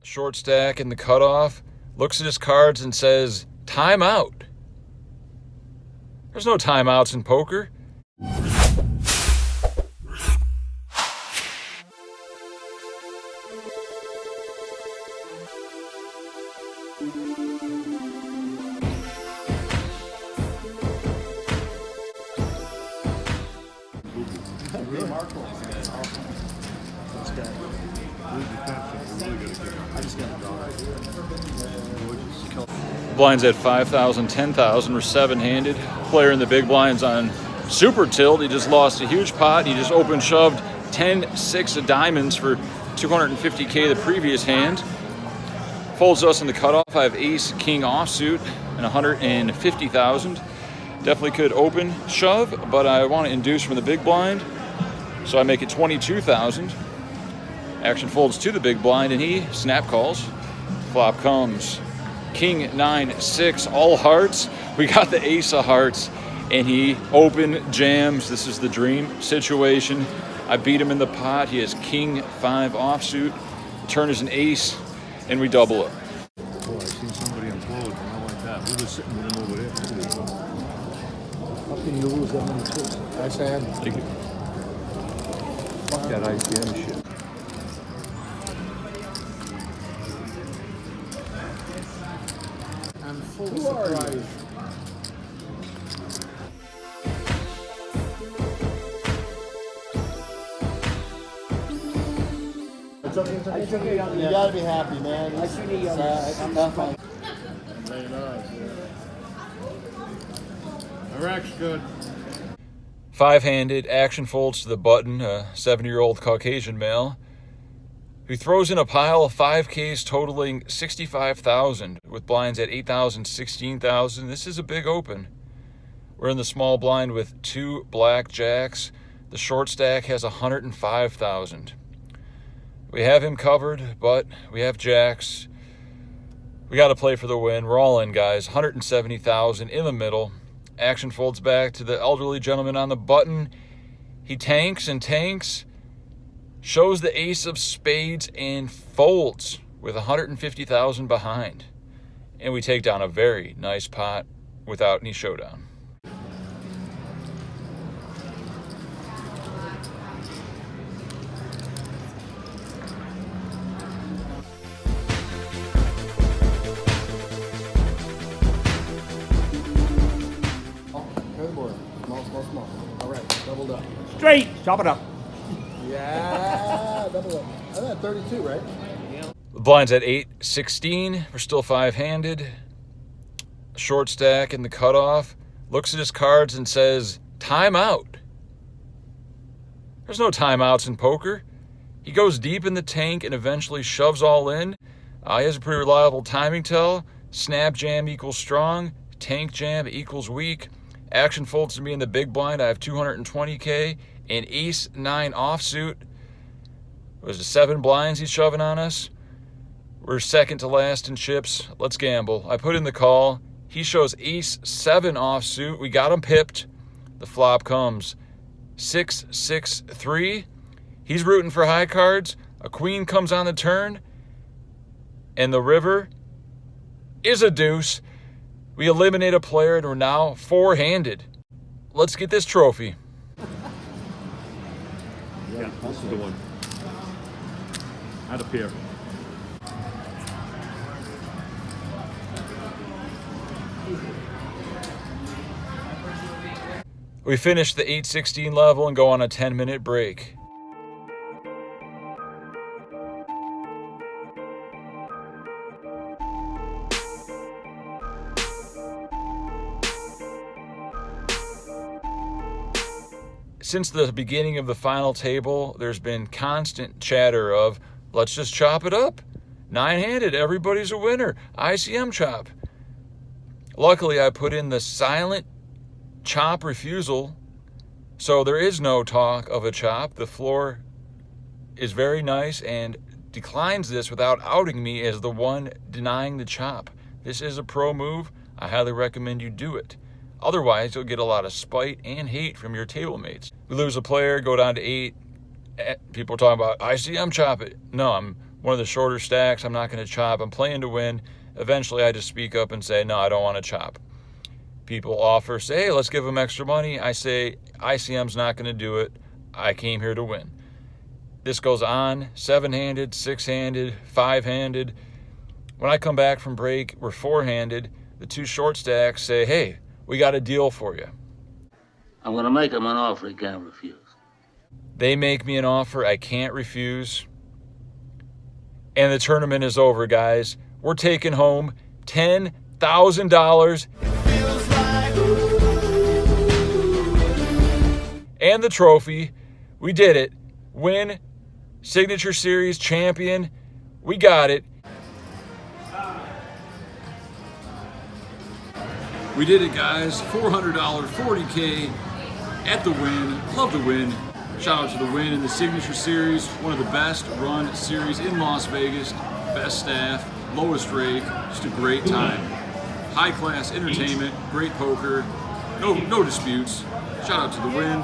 Short stack in the cutoff, looks at his cards and says, "Time out." There's no timeouts in poker. Blinds at 5,000, 10,000. We're seven-handed. Player in the big blinds on super tilt. He just lost a huge pot. He just open shoved 10-6 of diamonds for 250K the previous hand. Folds us in the cutoff. I have ace king offsuit and 150,000. Definitely could open shove, but I want to induce from the big blind, so I make it 22,000. Action folds to the big blind and he snap calls. Flop comes king 9-6, all hearts. We got the ace of hearts and he open jams. This is the dream situation. I beat him in the pot. He has king 5 offsuit. Turn is an ace and we double up. Boy, I seen somebody implode, but not like that. We were sitting with him over there. How can you lose that many chips? Nice hand. Thank you. Fuck that ICM shit. I'm full surprise. It's okay. You gotta be happy, man. I'm fine. Very nice. Iraq's good. Five-handed, action folds to the button, a 70-year-old Caucasian male who throws in a pile of 5Ks totaling 65,000 with blinds at 8,000, 16,000. This is a big open. We're in the small blind with 2 black jacks. The short stack has 105,000. We have him covered, but we have jacks. We got to play for the win. We're all in, guys. 170,000 in the middle. Action folds back to the elderly gentleman on the button. He tanks and tanks, shows the ace of spades and folds with 150,000 behind. And we take down a very nice pot without any showdown. Small. All right, doubled up. Straight. Chop it up. Yeah, double up. I'm at 32, right? The blind's at 8-16. We're still five-handed. Short stack in the cutoff. Looks at his cards and says, "Time out." There's no timeouts in poker. He goes deep in the tank and eventually shoves all in. He has a pretty reliable timing tell. Snap jam equals strong. Tank jam equals weak. Action folds to me in the big blind. I have 220K and ace 9 offsuit. Was it 7 blinds he's shoving on us? We're second to last in chips. Let's gamble. I put in the call. He shows ace 7 offsuit. We got him pipped. The flop comes 6-6-3. He's rooting for high cards. A queen comes on the turn. And the river is a deuce. We eliminate a player and we're now four-handed. Let's get this trophy. Yeah, this is the one. Out of pair. We finish the 8-16 level and go on a 10-minute break. Since the beginning of the final table, there's been constant chatter of, let's just chop it up. 9-handed, everybody's a winner. ICM chop. Luckily, I put in the silent chop refusal, so there is no talk of a chop. The floor is very nice and declines this without outing me as the one denying the chop. This is a pro move. I highly recommend you do it. Otherwise, you'll get a lot of spite and hate from your table mates. We lose a player, go down to 8. People are talking about ICM chop it. No, I'm one of the shorter stacks. I'm not going to chop. I'm playing to win. Eventually, I just speak up and say, no, I don't want to chop. People offer, say, hey, let's give them extra money. I say, ICM's not going to do it. I came here to win. This goes on, 7-handed, 6-handed, 5-handed. When I come back from break, we're 4-handed. The 2 short stacks say, hey, we got a deal for you. I'm going to make him an offer he can't refuse. They make me an offer I can't refuse. And the tournament is over, guys. We're taking home $10,000. And the trophy. We did it. Wynn, Signature Series champion. We got it. We did it, guys. $400, 40K at the Wynn. Love the Wynn. Shout out to the Wynn in the Signature Series. One of the best run series in Las Vegas. Best staff, lowest rate. Just a great time. High class entertainment, great poker. No disputes. Shout out to the Wynn.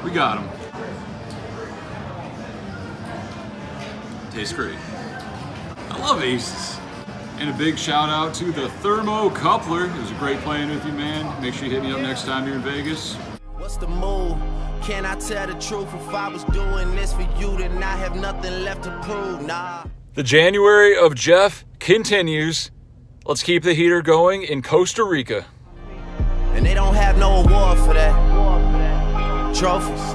We got them. Tastes great. I love aces. And a big shout out to the Thermo Coupler. It was a great playing with you, man. Make sure you hit me up next time you're in Vegas. What's the move? Can I tell the truth? If I was doing this for you, then I have nothing left to prove. Nah. The January of Jeff continues. Let's keep the heater going in Costa Rica. And they don't have no award for that. Trophies.